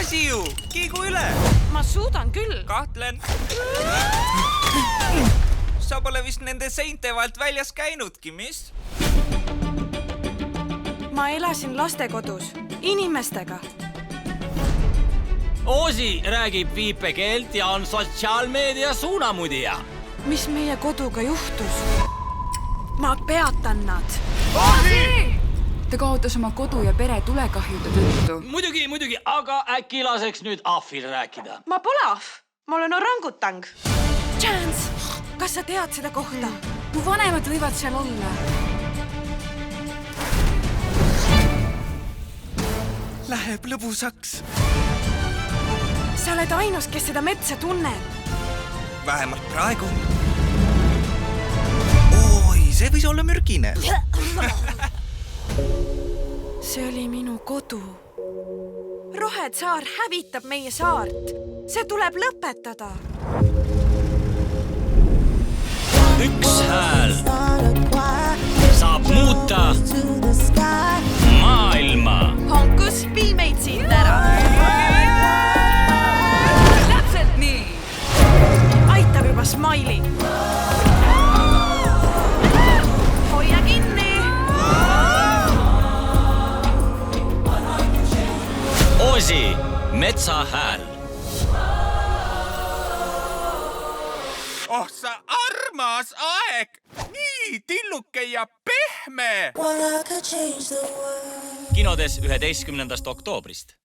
asi ju, kiigu üle. Ma suudan küll. Kahtlen. Sa pole vist nende seinte vahelt väljas käinudki, mis? Ma elasin lastekodus, inimestega. Oosi räägib viipekeelt ja on sotsiaalmeedia suunamudija. Mis meie koduga juhtus? Ma peatan nad. Ta kaotas oma kodu ja pere tulekahjude tõttu. Muidugi, aga äkki laseks nüüd Ahvil rääkida. Ma pole ahv, ma olen orangutang. Chance, kas sa tead seda kohta? Mu vanemad võivad seal olla. Läheb lõbusaks. Sa oled ainus, kes seda metsa tunneb. Vähemalt praegu. Oi, see võis olla mürgine. See oli minu kodu. Rohetsaar hävitab meie saart. See tuleb lõpetada. Üks hääl saab muuta maailma. Honkus, vii meid siit ära. Täpselt nii. Aitab juba Smiley. Hoia kinni. Oosi, metsa hääl. Oh, sa armas aeg! Nii tilluke ja pehme! Kinodes 11. oktoobrist.